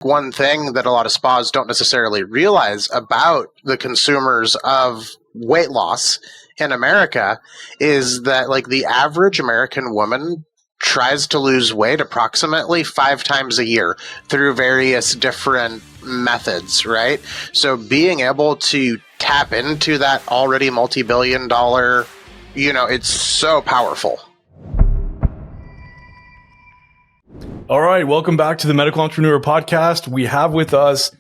One thing that a lot of spas don't necessarily realize about the consumers of weight loss in America is that like the average American woman tries to lose weight approximately 5 times a year through various different methods, right? So being able to tap into that already multi-billion dollar, it's so powerful. All right, welcome back to the Medical Entrepreneur Podcast. We have with us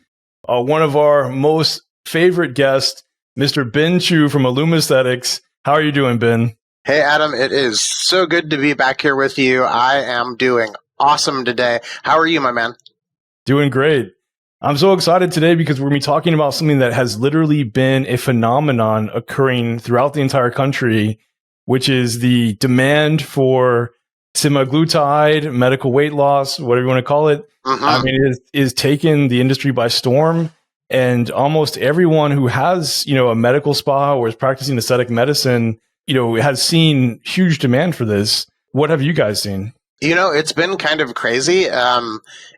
one of our most favorite guests, Mr. Ben Chu from Illume Aesthetics. How are you doing, Ben? Hey, Adam, it is so good to be back here with you. I am doing awesome today. How are you, my man? Doing great. I'm so excited today because we're going to be talking about something that has literally been a phenomenon occurring throughout the entire country, which is the demand for semaglutide, medical weight loss, whatever you want to call it. I mean, it is taken the industry by storm, and almost everyone who has, a medical spa or is practicing aesthetic medicine, has seen huge demand for this. What have you guys seen? It's been kind of crazy.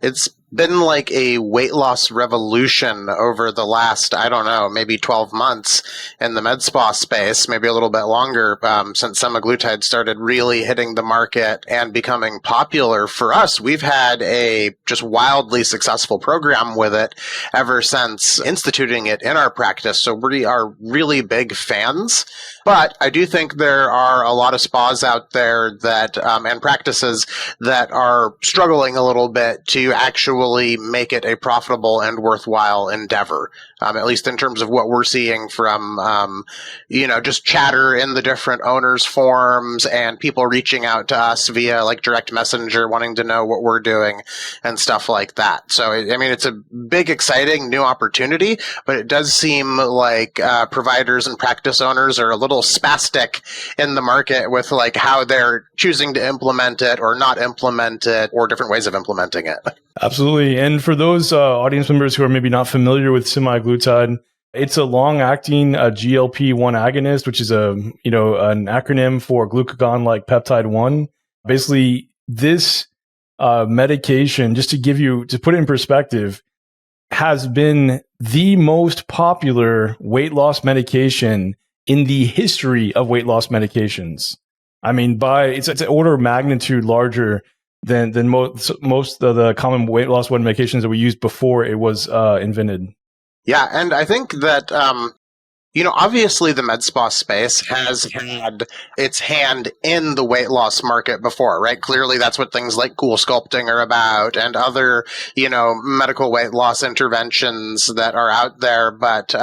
It's been like a weight loss revolution over the last, I don't know, maybe 12 months in the med spa space, maybe a little bit longer, since semaglutide started really hitting the market and becoming popular for us. We've had a just wildly successful program with it ever since instituting it in our practice. So we are really big fans. But I do think there are a lot of spas out there that, and practices that are struggling a little bit to actually make it a profitable and worthwhile endeavor, at least in terms of what we're seeing from, just chatter in the different owners forums and people reaching out to us via like direct messenger wanting to know what we're doing and stuff like that. So, it's a big, exciting new opportunity, but it does seem like providers and practice owners are a little spastic in the market with like how they're choosing to implement it or not implement it or different ways of implementing it. Absolutely. And for those audience members who are maybe not familiar with semaglutide, it's a long-acting GLP-1 agonist, which is an acronym for glucagon-like peptide 1. Basically, this medication, just to put it in perspective, has been the most popular weight loss medication in the history of weight loss medications. I mean, it's an order of magnitude larger than most of the common weight loss medications that we used before it was invented. Yeah, and I think that, obviously the med spa space has had its hand in the weight loss market before, right? Clearly that's what things like cool sculpting are about and other, medical weight loss interventions that are out there. But,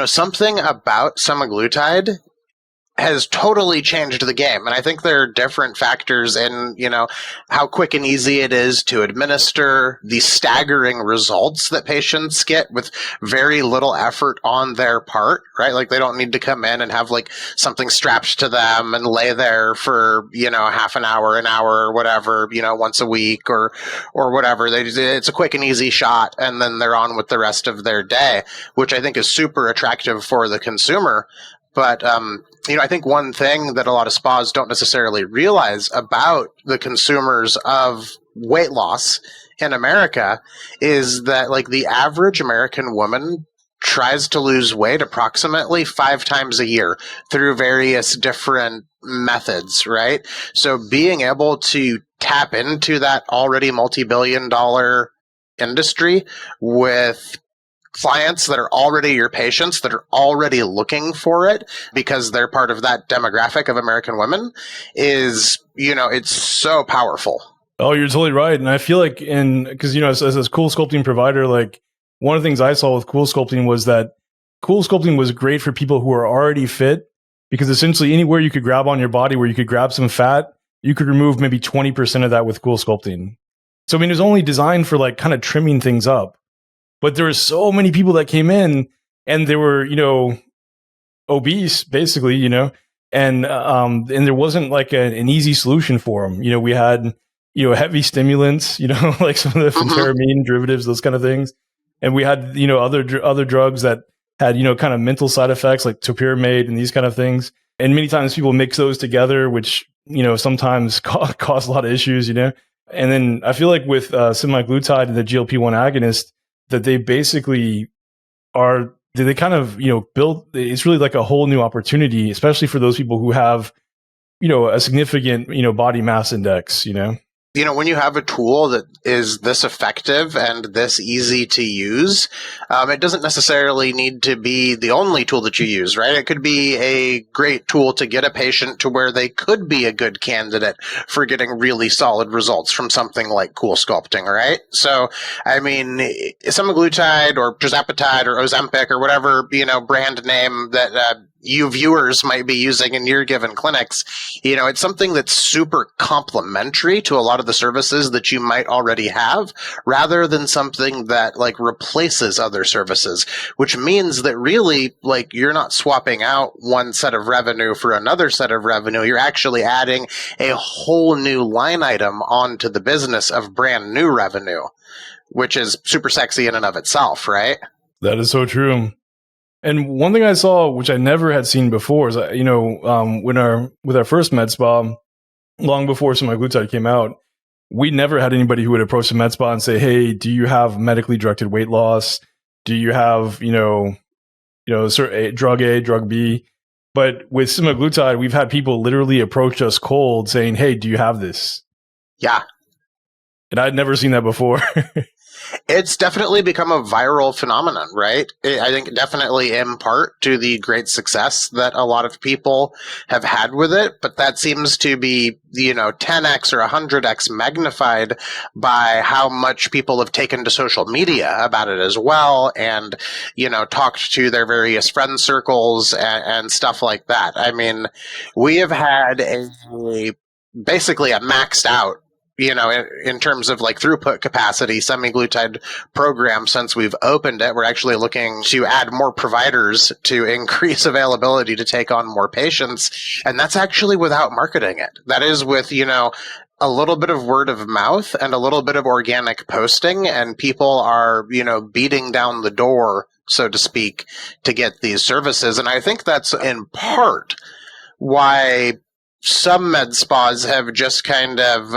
something about semaglutide has totally changed the game. And I think there are different factors in, how quick and easy it is to administer, the staggering results that patients get with very little effort on their part, right? Like they don't need to come in and have like something strapped to them and lay there for, half an hour, or whatever, once a week or whatever. It's a quick and easy shot and then they're on with the rest of their day, which I think is super attractive for the consumer. But, I think one thing that a lot of spas don't necessarily realize about the consumers of weight loss in America is that like the average American woman tries to lose weight approximately 5 times a year through various different methods, right? So being able to tap into that already multi-billion dollar industry with clients that are already your patients, that are already looking for it because they're part of that demographic of American women is, it's so powerful. Oh, you're totally right. And I feel like because, as a cool sculpting provider, like one of the things I saw with cool sculpting was that cool sculpting was great for people who are already fit because essentially anywhere you could grab on your body where you could grab some fat, you could remove maybe 20% of that with cool sculpting. So, it was only designed for like kind of trimming things up. But there were so many people that came in and they were, obese, basically, and there wasn't like an easy solution for them. We had, heavy stimulants, like some of the phentermine derivatives, those kind of things. And we had, other drugs that had, kind of mental side effects like topiramate and these kind of things. And many times people mix those together, which, sometimes cause a lot of issues, And then I feel like with semaglutide and the GLP-1 agonist, that they basically are, they kind of, build, it's really like a whole new opportunity, especially for those people who have, a significant, body mass index, When you have a tool that is this effective and this easy to use, it doesn't necessarily need to be the only tool that you use, right? It could be a great tool to get a patient to where they could be a good candidate for getting really solid results from something like Cool Sculpting, right? So, I mean, semaglutide or tirzepatide or Ozempic or whatever, brand name that you viewers might be using in your given clinics, it's something that's super complementary to a lot of the services that you might already have, rather than something that like replaces other services, which means that really, like, you're not swapping out one set of revenue for another set of revenue. You're actually adding a whole new line item onto the business of brand new revenue, which is super sexy in and of itself, right? That is so true. And one thing I saw, which I never had seen before, is with our first med spa, long before semaglutide came out, we never had anybody who would approach the med spa and say, "Hey, do you have medically directed weight loss? Do you have drug A, drug B?" But with semaglutide, we've had people literally approach us cold, saying, "Hey, do you have this?" Yeah. And I'd never seen that before. It's definitely become a viral phenomenon, right? I think definitely in part to the great success that a lot of people have had with it, but that seems to be, 10x or 100x magnified by how much people have taken to social media about it as well, and, talked to their various friend circles and stuff like that. I mean, we have had basically a maxed out, in terms of like throughput capacity, semaglutide program since we've opened it. We're actually looking to add more providers to increase availability to take on more patients. And that's actually without marketing it. That is with, a little bit of word of mouth and a little bit of organic posting, and people are, beating down the door, so to speak, to get these services. And I think that's in part why some med spas have just kind of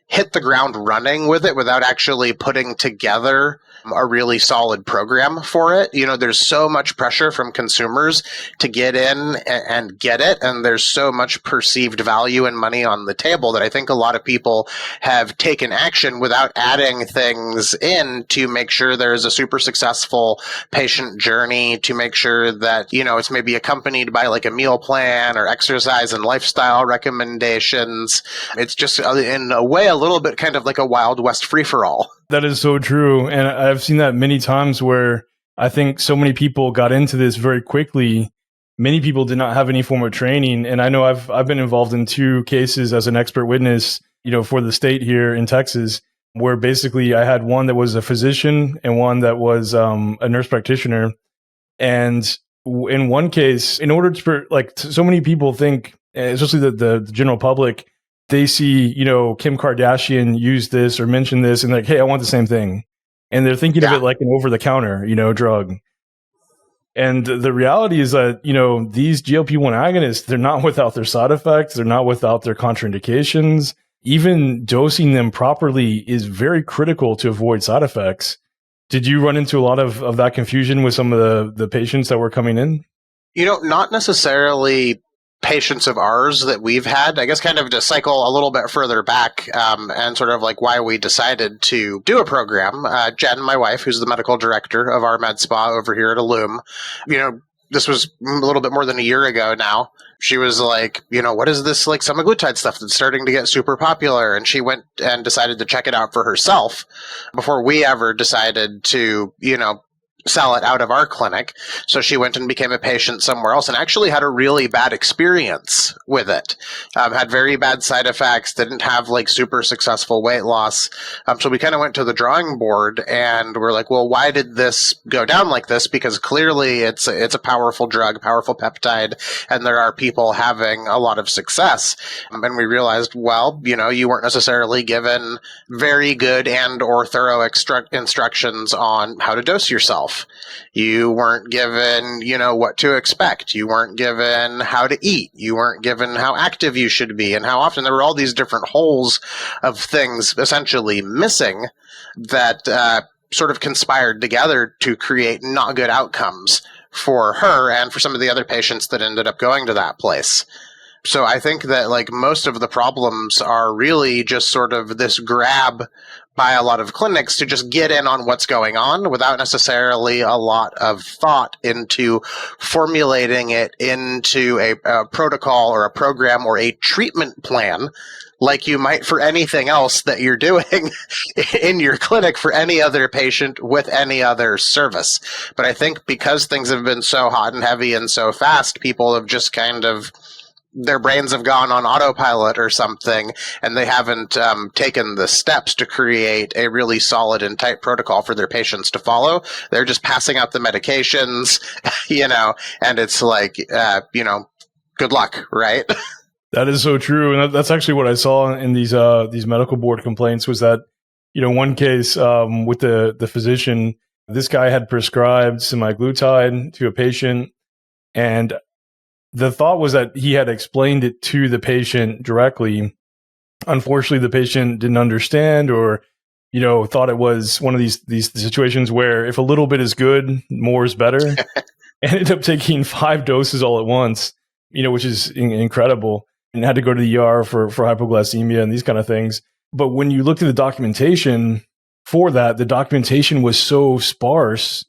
hit the ground running with it without actually putting together a really solid program for it. There's so much pressure from consumers to get in and get it, and there's so much perceived value and money on the table that I think a lot of people have taken action without adding things in to make sure there's a super successful patient journey, to make sure that, it's maybe accompanied by like a meal plan or exercise and lifestyle recommendations. It's just in a way a little bit kind of like a Wild West free-for-all. That is so true. And I've seen that many times where I think so many people got into this very quickly. Many people did not have any form of training. And I know I've been involved in 2 cases as an expert witness, for the state here in Texas, where basically I had one that was a physician and one that was a nurse practitioner. And in one case, in order to, so many people think, especially the general public, they see, Kim Kardashian use this or mention this and like, hey, I want the same thing. And they're thinking of it like an over-the-counter, drug. And the reality is that, these GLP-1 agonists, they're not without their side effects. They're not without their contraindications. Even dosing them properly is very critical to avoid side effects. Did you run into a lot of that confusion with some of the patients that were coming in? Not necessarily patients of ours that we've had. I guess kind of to cycle a little bit further back and sort of like why we decided to do a program. Jen, my wife, who's the medical director of our med spa over here at Illume, this was a little bit more than a year ago now. She was like, what is this like semaglutide stuff that's starting to get super popular? And she went and decided to check it out for herself before we ever decided to, sell it out of our clinic. So she went and became a patient somewhere else and actually had a really bad experience with it. Had very bad side effects, didn't have like super successful weight loss. So we kind of went to the drawing board and we're like, well, why did this go down like this? Because clearly it's a powerful drug, powerful peptide, and there are people having a lot of success. And we realized, well, you weren't necessarily given very good and or thorough instructions on how to dose yourself. yourself. You weren't given, what to expect. You weren't given how to eat. You weren't given how active you should be and how often. There were all these different holes of things essentially missing that sort of conspired together to create not good outcomes for her and for some of the other patients that ended up going to that place. So I think that most of the problems are really just sort of this grab by a lot of clinics to just get in on what's going on without necessarily a lot of thought into formulating it into a protocol or a program or a treatment plan like you might for anything else that you're doing in your clinic for any other patient with any other service. But I think because things have been so hot and heavy and so fast, people have just kind of, their brains have gone on autopilot or something, and they haven't taken the steps to create a really solid and tight protocol for their patients to follow. They're just passing out the medications, and it's good luck, right? That is so true, and that's actually what I saw in these medical board complaints. Was that one case with the physician, this guy had prescribed semaglutide to a patient, and the thought was that he had explained it to the patient directly. Unfortunately, the patient didn't understand, or thought it was one of these situations where if a little bit is good, more is better. Ended up taking 5 doses all at once, which is incredible. And had to go to the ER for hypoglycemia and these kind of things. But when you looked at the documentation for that, the documentation was so sparse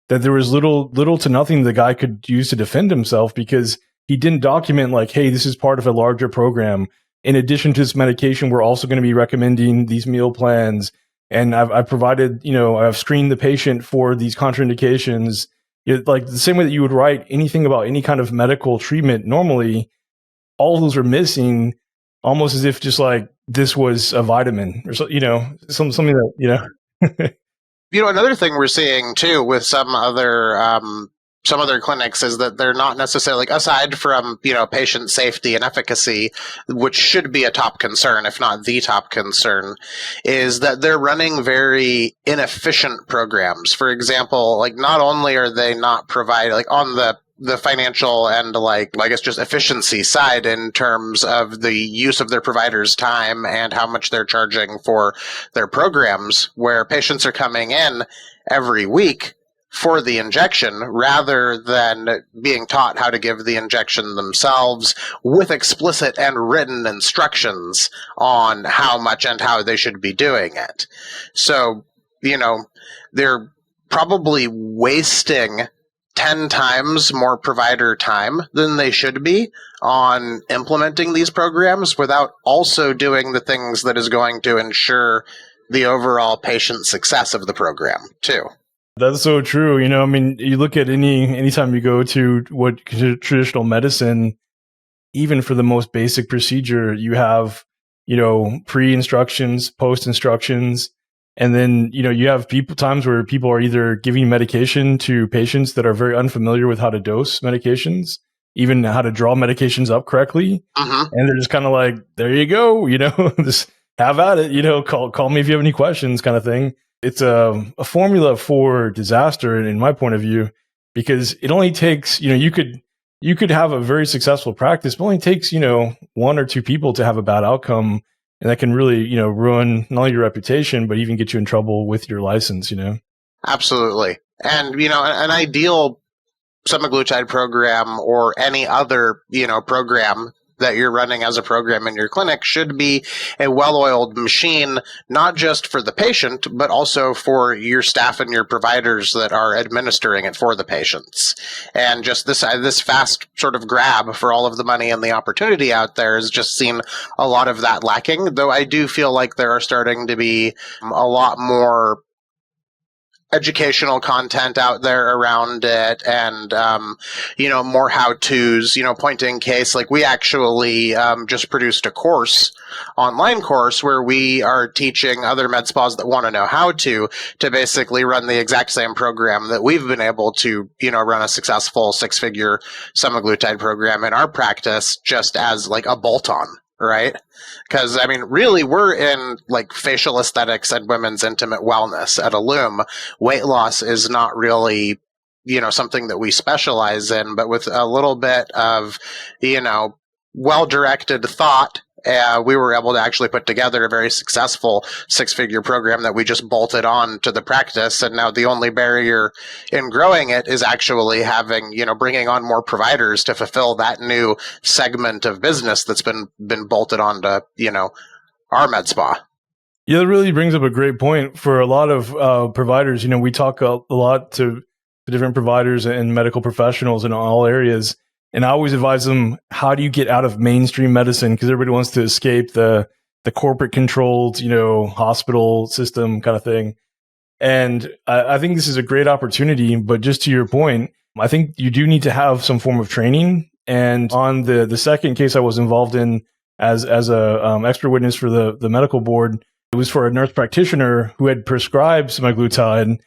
that there was little to nothing the guy could use to defend himself, because he didn't document hey, this is part of a larger program. In addition to this medication, we're also going to be recommending these meal plans. And I've provided, I've screened the patient for these contraindications. The same way that you would write anything about any kind of medical treatment normally, all of those are missing, almost as if just this was a vitamin or so, something that, Another thing we're seeing too with some other clinics is that they're not necessarily, aside from, patient safety and efficacy, which should be a top concern, if not the top concern, is that they're running very inefficient programs. For example, not only are they not providing, on the financial and just efficiency side in terms of the use of their providers' time and how much they're charging for their programs, where patients are coming in every week for the injection rather than being taught how to give the injection themselves with explicit and written instructions on how much and how they should be doing it. So, they're probably wasting 10 times more provider time than they should be on implementing these programs without also doing the things that is going to ensure the overall patient success of the program too. That's so true. You look at anytime you go to what traditional medicine, even for the most basic procedure, you have, pre-instructions, post-instructions. And then, you have times where people are either giving medication to patients that are very unfamiliar with how to dose medications, even how to draw medications up correctly. Uh-huh. And they're just kind of there you go, just have at it, call me if you have any questions kind of thing. It's a formula for disaster in my point of view, because it only takes, you could have a very successful practice, but it only takes, 1 or 2 people to have a bad outcome. And that can really, ruin not only your reputation, but even get you in trouble with your license, Absolutely. And, an ideal semaglutide program or any other, program that you're running as a program in your clinic should be a well-oiled machine, not just for the patient, but also for your staff and your providers that are administering it for the patients. And just this fast sort of grab for all of the money and the opportunity out there has just seen a lot of that lacking, though I do feel like there are starting to be a lot more educational content out there around it and, more how-tos, point in case. We actually just produced a online course where we are teaching other med spas that want to know how to basically run the exact same program that we've been able to, run a successful 6-figure semaglutide program in our practice just as a bolt-on. right? Because, I mean, really, we're in like facial aesthetics and women's intimate wellness at Illume. Weight loss is not really, something that we specialize in, but with a little bit of, well-directed thought, we were able to actually put together a very successful six-figure program that we just bolted on to the practice. And now the only barrier in growing it is actually having, bringing on more providers to fulfill that new segment of business that's been bolted onto, our med spa. Yeah, that really brings up a great point for a lot of providers. We talk a lot to different providers and medical professionals in all areas. And I always advise them, how do you get out of mainstream medicine? Because everybody wants to escape the corporate controlled, hospital system kind of thing. And I think this is a great opportunity. But just to your point, I think you do need to have some form of training. And on the second case I was involved in as a expert witness for the medical board, it was for a nurse practitioner who had prescribed semaglutide.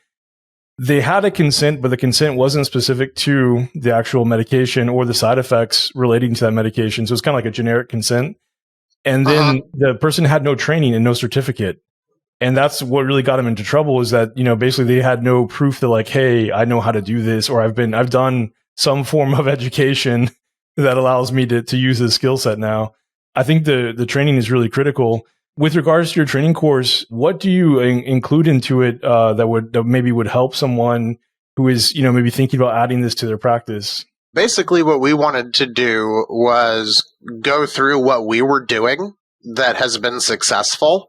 They had a consent, but the consent wasn't specific to the actual medication or the side effects relating to that medication. So it's kind of like a generic consent. And then the person had no training and no certificate. And that's what really got them into trouble, is that, basically they had no proof that like, hey, I know how to do this, or I've done some form of education that allows me to use this skill set now. I think the training is really critical. With regards to your training course, what do you include into it that maybe would help someone who is, maybe thinking about adding this to their practice? Basically, what we wanted to do was go through what we were doing that has been successful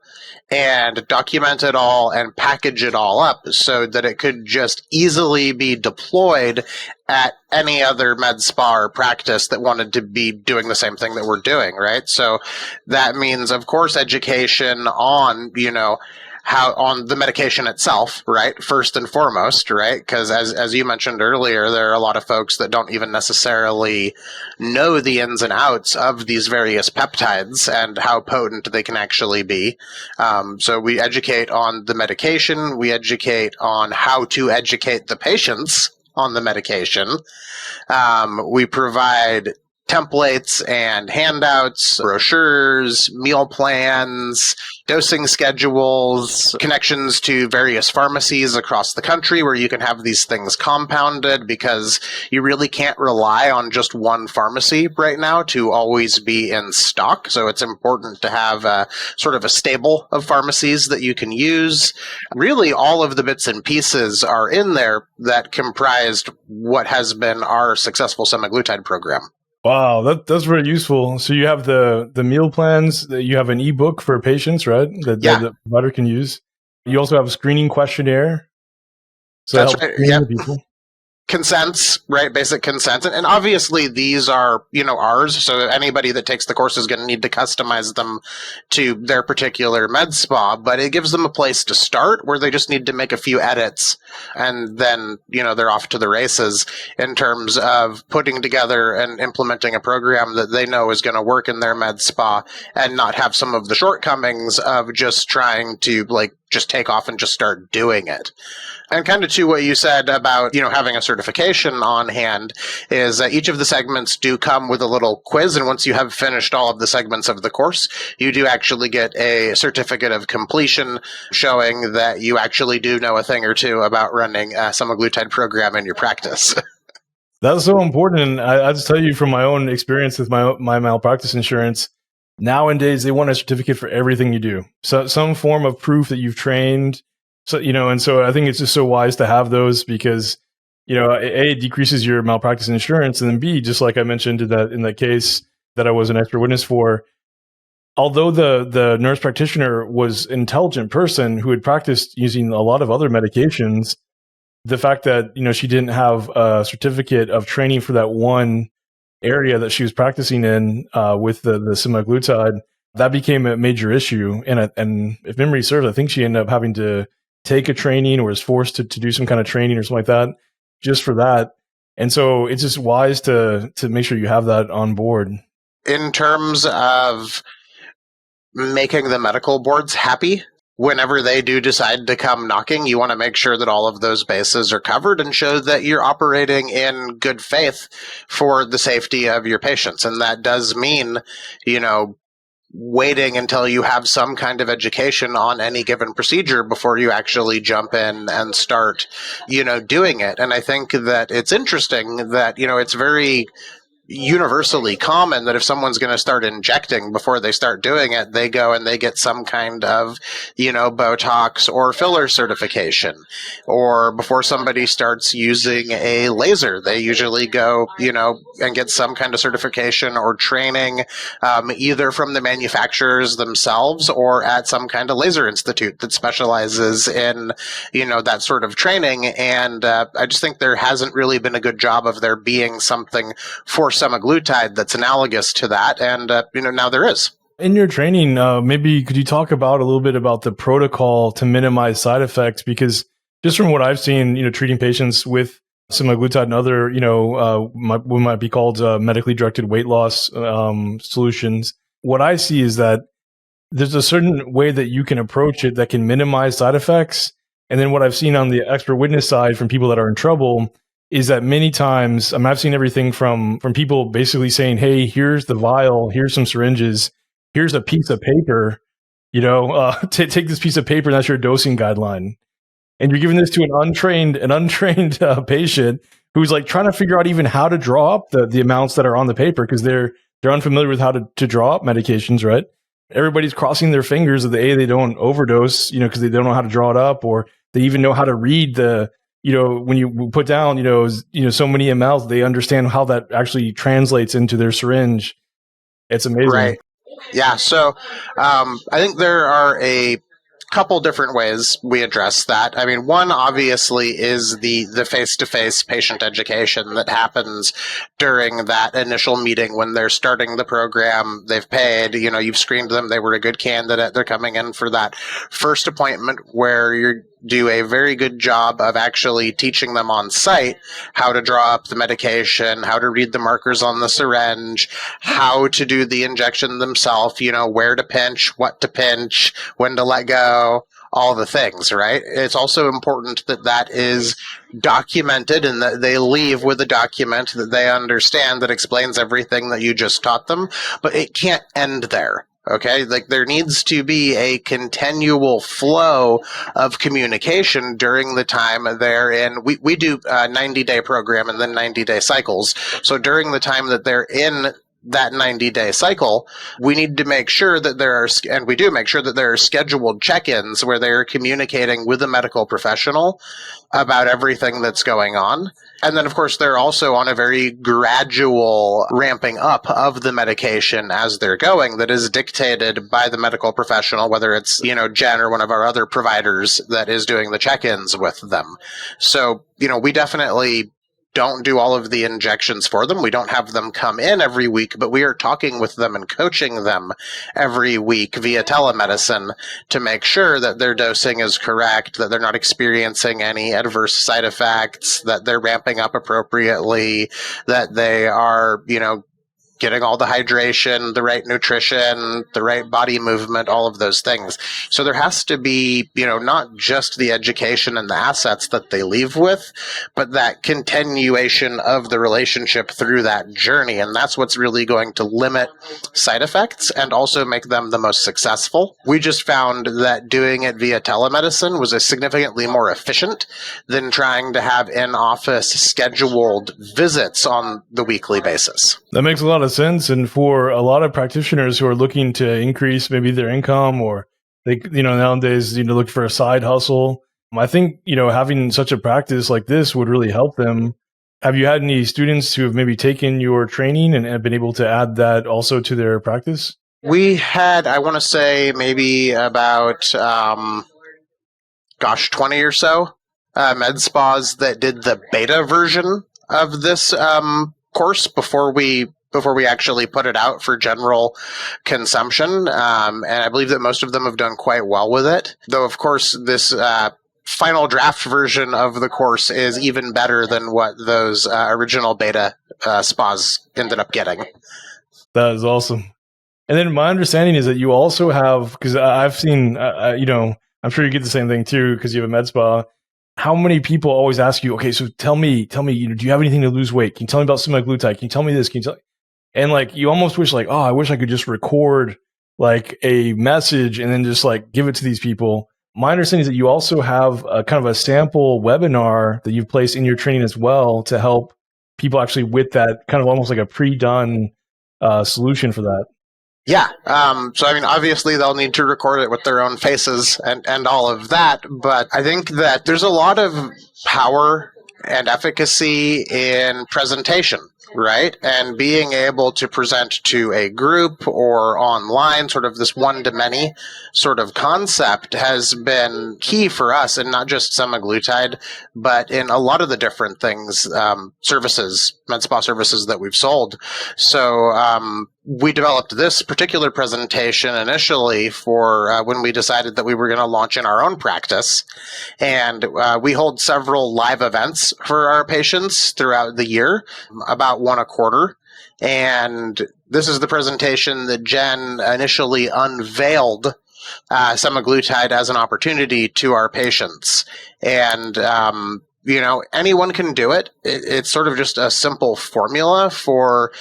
and document it all and package it all up so that it could just easily be deployed at any other med spa or practice that wanted to be doing the same thing that we're doing, right? So that means, of course, education on, how on the medication itself, right? First and foremost, right? Because as you mentioned earlier, there are a lot of folks that don't even necessarily know the ins and outs of these various peptides and how potent they can actually be. So we educate on the medication. We educate on how to educate the patients on the medication. We provide templates and handouts, brochures, meal plans, dosing schedules, connections to various pharmacies across the country where you can have these things compounded, because you really can't rely on just one pharmacy right now to always be in stock. So it's important to have a sort of a stable of pharmacies that you can use. Really, all of the bits and pieces are in there that comprised what has been our successful semaglutide program. Wow, that's very useful. So you have the meal plans, you have an ebook for patients, right? That the provider can use. You also have a screening questionnaire. So that's right. Yeah. People. Consents, right? Basic consents. And obviously these are, ours. So anybody that takes the course is going to need to customize them to their particular med spa, but it gives them a place to start where they just need to make a few edits. And then, they're off to the races in terms of putting together and implementing a program that they know is going to work in their med spa and not have some of the shortcomings of just trying to just take off and just start doing it. And kind of to what you said about, having a certification on hand is each of the segments do come with a little quiz. And once you have finished all of the segments of the course, you do actually get a certificate of completion showing that you actually do know a thing or two about running a semaglutide program in your practice. That's so important. And I just tell you from my own experience with my malpractice insurance, nowadays they want a certificate for everything you do. So some form of proof that you've trained. So, and so I think it's just so wise to have those because, A, it decreases your malpractice insurance. And then B, just like I mentioned in that case that I was an expert witness for, although the nurse practitioner was an intelligent person who had practiced using a lot of other medications, the fact that, she didn't have a certificate of training for that one area that she was practicing in with the semaglutide, that became a major issue. And if memory serves, I think she ended up having to take a training or was forced to do some kind of training or something like that just for that. And so it's just wise to make sure you have that on board. In terms of making the medical boards happy, whenever they do decide to come knocking, you want to make sure that all of those bases are covered and show that you're operating in good faith for the safety of your patients. And that does mean, waiting until you have some kind of education on any given procedure before you actually jump in and start, doing it. And I think that it's interesting that, it's very universally common that if someone's going to start injecting before they start doing it, they go and they get some kind of, Botox or filler certification. Or before somebody starts using a laser, they usually go, and get some kind of certification or training, either from the manufacturers themselves or at some kind of laser institute that specializes in, that sort of training. And I just think there hasn't really been a good job of there being something for semaglutide that's analogous to that, and now there is. In your training, maybe could you talk about a little bit about the protocol to minimize side effects? Because just from what I've seen, treating patients with semaglutide and other, what might be called medically directed weight loss solutions, what I see is that there's a certain way that you can approach it that can minimize side effects. And then what I've seen on the expert witness side from people that are in trouble is that many times, I've seen everything from people basically saying, hey, here's the vial, here's some syringes, here's a piece of paper, take this piece of paper, and that's your dosing guideline. And you're giving this to an untrained patient who's like trying to figure out even how to draw up the amounts that are on the paper because they're unfamiliar with how to draw up medications, right? Everybody's crossing their fingers that they don't overdose, because they don't know how to draw it up, or they even know how to read the, when you put down, so many mLs, they understand how that actually translates into their syringe. It's amazing. Right. Yeah. So I think there are a couple different ways we address that. I mean, one obviously is the face-to-face patient education that happens during that initial meeting when they're starting the program. They've paid, you've screened them, they were a good candidate, they're coming in for that first appointment where you do a very good job of actually teaching them on site how to draw up the medication, how to read the markers on the syringe, how to do the injection themselves, where to pinch, what to pinch, when to let go, all the things, right? It's also important that that is documented and that they leave with a document that they understand that explains everything that you just taught them, but it can't end there. Okay, like there needs to be a continual flow of communication during the time they're in. We do a 90-day program and then 90-day cycles. So during the time that they're in that 90-day cycle, we need to make sure that we do make sure that there are scheduled check-ins where they're communicating with a medical professional about everything that's going on. And then, of course, they're also on a very gradual ramping up of the medication as they're going that is dictated by the medical professional, whether it's, Jen or one of our other providers that is doing the check-ins with them. So, we definitely don't do all of the injections for them. We don't have them come in every week, but we are talking with them and coaching them every week via telemedicine to make sure that their dosing is correct, that they're not experiencing any adverse side effects, that they're ramping up appropriately, that they are, getting all the hydration, the right nutrition, the right body movement, all of those things. So there has to be, not just the education and the assets that they leave with, but that continuation of the relationship through that journey. And that's what's really going to limit side effects and also make them the most successful. We just found that doing it via telemedicine was significantly more efficient than trying to have in-office scheduled visits on the weekly basis. That makes a lot of sense. And for a lot of practitioners who are looking to increase maybe their income, or they, nowadays, look for a side hustle, I think, having such a practice like this would really help them. Have you had any students who have maybe taken your training and have been able to add that also to their practice? We had, I want to say, maybe about, 20 or so med spas that did the beta version of this course before we actually put it out for general consumption. And I believe that most of them have done quite well with it. Though, of course, this final draft version of the course is even better than what those original beta spas ended up getting. That is awesome. And then my understanding is that you also have, because I've seen, I'm sure you get the same thing too, because you have a med spa. How many people always ask you, okay, so tell me, do you have anything to lose weight? Can you tell me about semaglutide? Can you tell me this? And like, you almost wish like, oh, I wish I could just record like a message and then just like give it to these people. My understanding is that you also have a kind of a sample webinar that you've placed in your training as well to help people actually with that kind of almost like a pre-done solution for that. Yeah. So, I mean, obviously they'll need to record it with their own faces and all of that. But I think that there's a lot of power and efficacy in presentation, right? And being able to present to a group or online, sort of this one-to-many sort of concept has been key for us, and not just semaglutide, but in a lot of the different things, services, med spa services that we've sold. So we developed this particular presentation initially for when we decided that we were going to launch in our own practice. And we hold several live events for our patients throughout the year, about one a quarter. And this is the presentation that Jen initially unveiled semaglutide as an opportunity to our patients. And anyone can do it. It's sort of just a simple formula for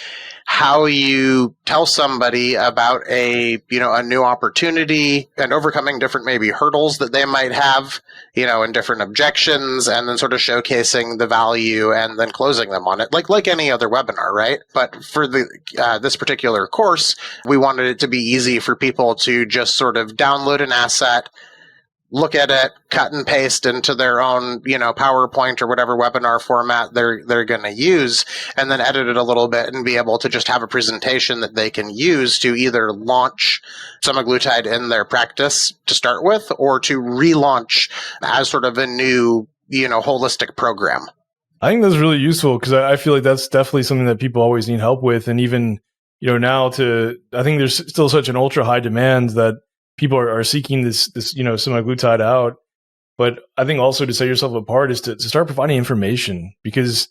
how you tell somebody about a new opportunity and overcoming different maybe hurdles that they might have, and different objections, and then sort of showcasing the value and then closing them on it, like any other webinar, right? But for this particular course, we wanted it to be easy for people to just sort of download an asset, look at it, cut and paste into their own, PowerPoint or whatever webinar format they're going to use, and then edit it a little bit and be able to just have a presentation that they can use to either launch semaglutide in their practice to start with, or to relaunch as sort of a new, holistic program. I think that's really useful because I feel like that's definitely something that people always need help with. And even, now I think there's still such an ultra high demand that people are seeking this semaglutide out. But I think also to set yourself apart is to start providing information, because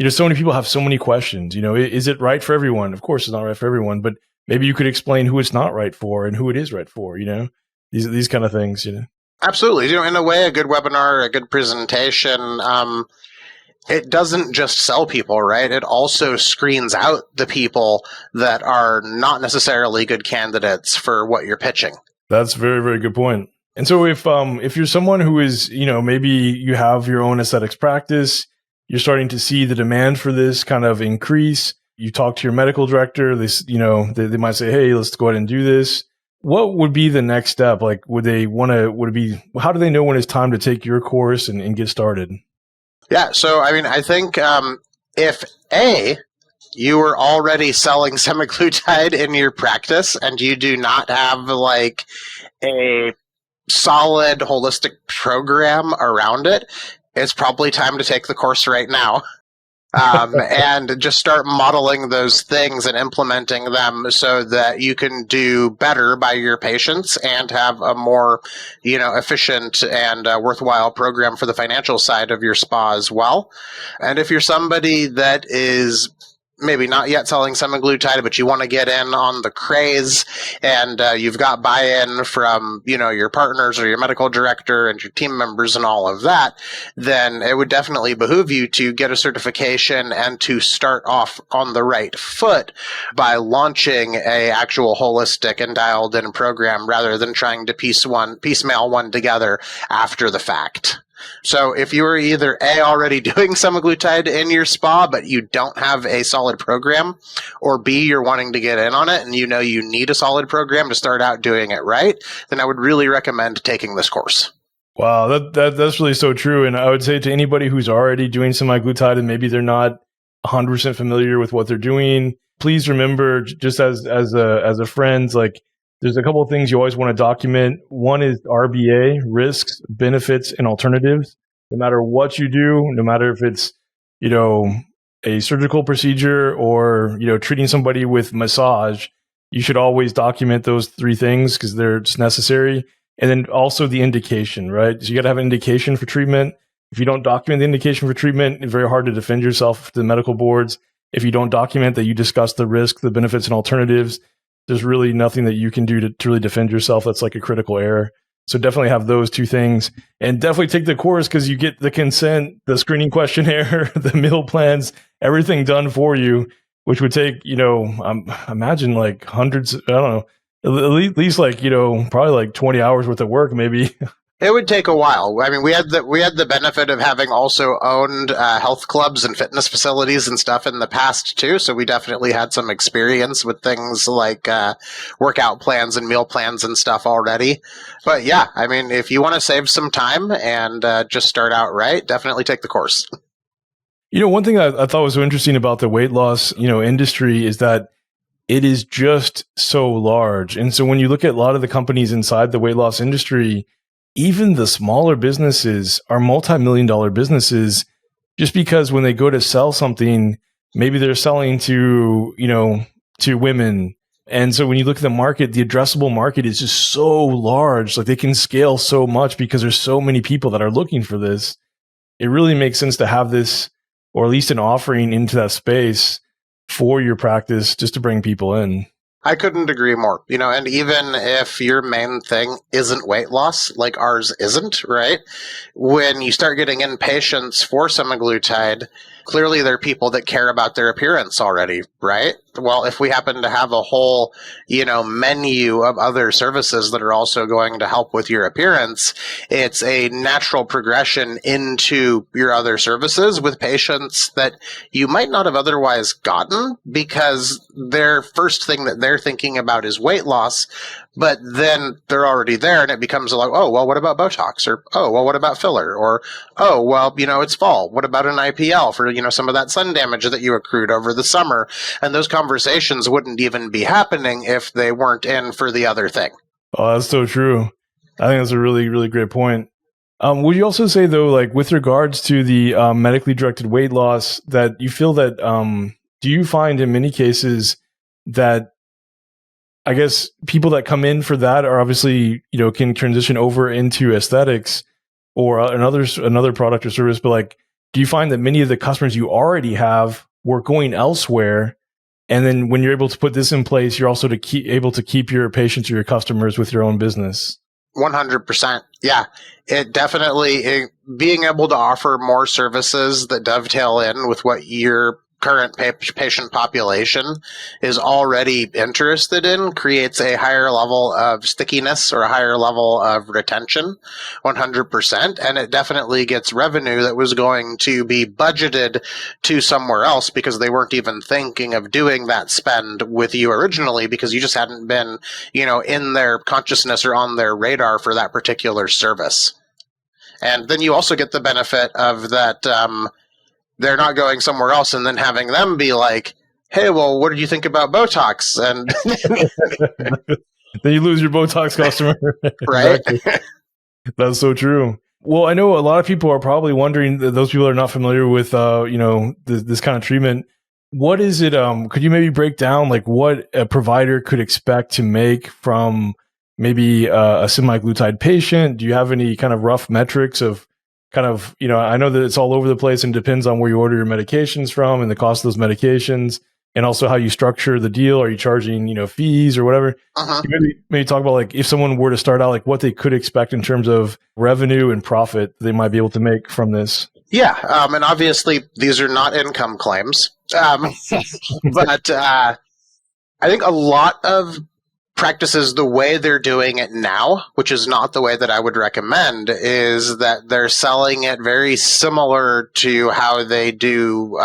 so many people have so many questions. Is it right for everyone? Of course it's not right for everyone, but maybe you could explain who it's not right for and who it is right for, these kind of things. Absolutely. In a way, a good webinar, a good presentation, it doesn't just sell people, right? It also screens out the people that are not necessarily good candidates for what you're pitching. That's a very, very good point. And so if you're someone who is, maybe you have your own aesthetics practice, you're starting to see the demand for this kind of increase, you talk to your medical director, they might say, hey, let's go ahead and do this. What would be the next step? Like, how do they know when it's time to take your course and get started? Yeah. So, I think if you were already selling semaglutide in your practice and you do not have like a solid holistic program around it, it's probably time to take the course right now. And just start modeling those things and implementing them so that you can do better by your patients and have a more, efficient and worthwhile program for the financial side of your spa as well. And if you're somebody that is maybe not yet selling semaglutide, but you want to get in on the craze, and you've got buy-in from, your partners or your medical director and your team members and all of that, then it would definitely behoove you to get a certification and to start off on the right foot by launching a actual holistic and dialed-in program rather than trying to piecemeal one together after the fact. So if you are either already doing semaglutide in your spa, but you don't have a solid program, or B, you're wanting to get in on it and you need a solid program to start out doing it right, then I would really recommend taking this course. Wow, that's really so true. And I would say to anybody who's already doing semaglutide and maybe they're not 100% familiar with what they're doing, please remember, just as a friend, like, there's a couple of things you always want to document. One is RBA, risks, benefits, and alternatives. No matter what you do, no matter if it's, a surgical procedure or, treating somebody with massage, you should always document those three things because they're just necessary. And then also the indication, right? So you got to have an indication for treatment. If you don't document the indication for treatment, it's very hard to defend yourself to the medical boards. If you don't document that you discuss the risk, the benefits, and alternatives, there's really nothing that you can do to really defend yourself. That's like a critical error. So definitely have those two things, and definitely take the course because you get the consent, the screening questionnaire, the meal plans, everything done for you, which would take, imagine like hundreds, I don't know, At least like, probably like 20 hours worth of work, maybe. It would take a while. I mean, we had the benefit of having also owned health clubs and fitness facilities and stuff in the past too. So we definitely had some experience with things like workout plans and meal plans and stuff already. But yeah, I mean, if you want to save some time and just start out right, definitely take the course. One thing I thought was so interesting about the weight loss, industry is that it is just so large. And so when you look at a lot of the companies inside the weight loss industry, even the smaller businesses are multi-million dollar businesses just because when they go to sell something, maybe they're selling to women. And so when you look at the market, the addressable market is just so large. Like they can scale so much because there's so many people that are looking for this. It really makes sense to have this, or at least an offering into that space for your practice just to bring people in. I couldn't agree more. And even if your main thing isn't weight loss, like ours isn't, right? When you start getting in patients for semaglutide, clearly there are people that care about their appearance already, right? Well, if we happen to have a whole, menu of other services that are also going to help with your appearance, it's a natural progression into your other services with patients that you might not have otherwise gotten because their first thing that they're thinking about is weight loss, but then they're already there and it becomes like, oh, well, what about Botox? Or, oh, well, what about filler? Or, oh, well, it's fall. What about an IPL for, some of that sun damage that you accrued over the summer? And those conversations wouldn't even be happening if they weren't in for the other thing. Oh, that's so true. I think that's a really, really great point. Would you also say, though, like with regards to the medically directed weight loss, that you feel that, do you find in many cases that, I guess, people that come in for that are obviously, can transition over into aesthetics or another product or service, but like, do you find that many of the customers you already have were going elsewhere? And then when you're able to put this in place, you're also able to keep your patients or your customers with your own business. 100%. Yeah, it definitely, being able to offer more services that dovetail in with what your current patient population is already interested in creates a higher level of stickiness or a higher level of retention, 100%. And it definitely gets revenue that was going to be budgeted to somewhere else because they weren't even thinking of doing that spend with you originally because you just hadn't been, in their consciousness or on their radar for that particular service. And then you also get the benefit of that, they're not going somewhere else and then having them be like, hey, well, what did you think about Botox? And then you lose your Botox customer. Right? That's so true. Well, I know a lot of people are probably wondering, those people are not familiar with, this kind of treatment. What is it? Could you maybe break down like what a provider could expect to make from maybe a semaglutide patient? Do you have any kind of rough metrics of kind of, I know that it's all over the place and depends on where you order your medications from and the cost of those medications and also how you structure the deal. Are you charging, fees or whatever? Uh-huh. Can you maybe talk about like if someone were to start out, like what they could expect in terms of revenue and profit they might be able to make from this? Yeah, and obviously these are not income claims, but I think a lot of practices, the way they're doing it now, which is not the way that I would recommend, is that they're selling it very similar to how they do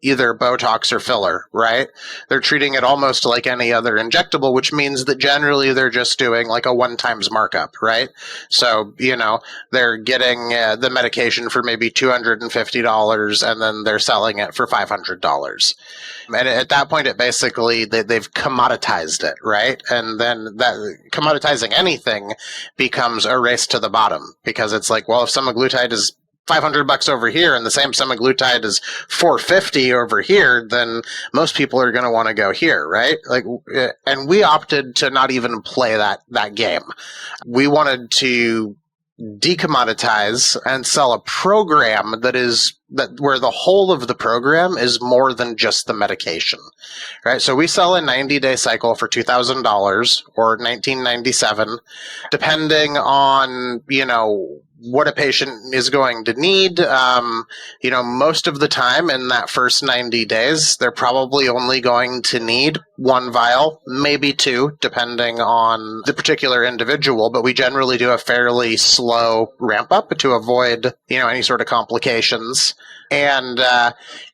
either Botox or filler, right? They're treating it almost like any other injectable, which means that generally they're just doing like a one-times markup, right? So, they're getting the medication for maybe $250 and then they're selling it for $500. And at that point, it basically, they've commoditized it, right? And then that commoditizing anything becomes a race to the bottom because it's like, well, if semaglutide is $500 over here and the same semaglutide is $450 over here, then most people are going to want to go here, right? Like, and we opted to not even play that game. We wanted to decommoditize and sell a program where the whole of the program is more than just the medication, right? So we sell a 90-day cycle for $2,000 or $1,997, depending on, what a patient is going to need. Most of the time in that first 90 days, they're probably only going to need one vial, maybe two, depending on the particular individual, but we generally do a fairly slow ramp up to avoid, any sort of complications. And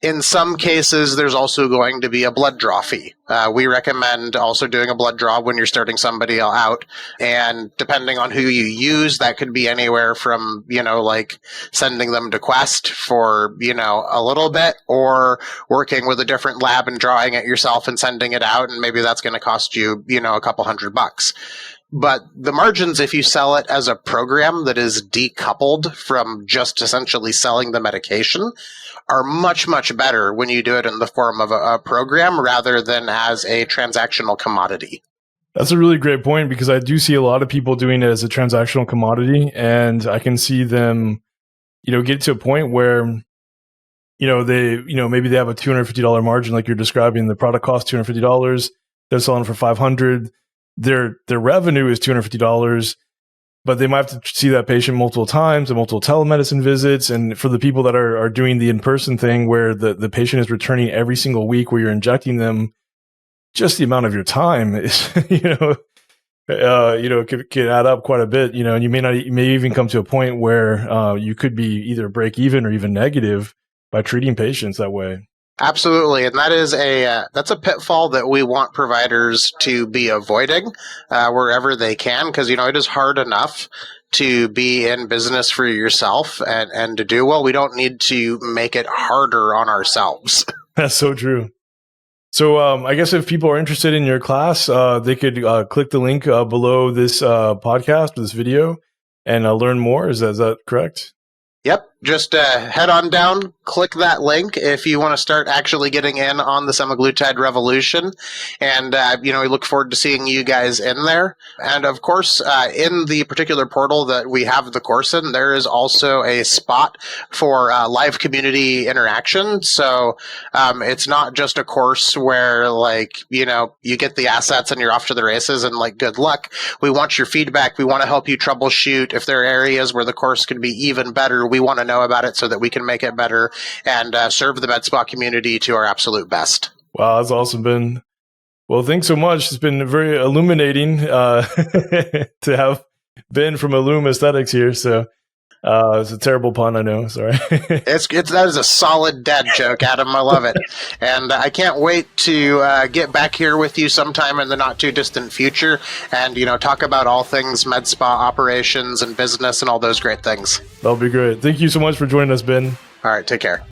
in some cases, there's also going to be a blood draw fee. We recommend also doing a blood draw when you're starting somebody out. And depending on who you use, that could be anywhere from, like sending them to Quest for, a little bit, or working with a different lab and drawing it yourself and sending it out. And maybe that's going to cost you, a couple $100. But the margins, if you sell it as a program that is decoupled from just essentially selling the medication, are much, much better when you do it in the form of a program rather than as a transactional commodity. That's a really great point, because I do see a lot of people doing it as a transactional commodity, and I can see them, get to a point where, maybe they have a $250 margin, like you're describing. The product costs $250. They're selling for $500. Their revenue is $250, but they might have to see that patient multiple times and multiple telemedicine visits. And for the people that are doing the in-person thing, where the patient is returning every single week, where you're injecting them, just the amount of your time is, could add up quite a bit, and you may even come to a point where you could be either break even or even negative by treating patients that way. Absolutely, and that is that's a pitfall that we want providers to be avoiding wherever they can, because it is hard enough to be in business for yourself and to do well. We don't need to make it harder on ourselves. That's so true. So I guess if people are interested in your class, they could click the link below this podcast, this video, and learn more. Is that correct? Yep. Just head on down, click that link if you want to start actually getting in on the semaglutide revolution. And, we look forward to seeing you guys in there. And of course, in the particular portal that we have the course in, there is also a spot for live community interaction. So it's not just a course where, you get the assets and you're off to the races and, good luck. We want your feedback. We want to help you troubleshoot. If there are areas where the course could be even better, we want to know about it so that we can make it better and serve the med spa community to our absolute best. Wow, that's awesome, Ben. Well, thanks so much. It's been very illuminating to have Ben from Illume Aesthetics here. So it's a terrible pun, I know. Sorry. That is a solid dad joke, Adam. I love it. And I can't wait to get back here with you sometime in the not too distant future and, talk about all things med spa operations and business and all those great things. That'll be great. Thank you so much for joining us, Ben. All right. Take care.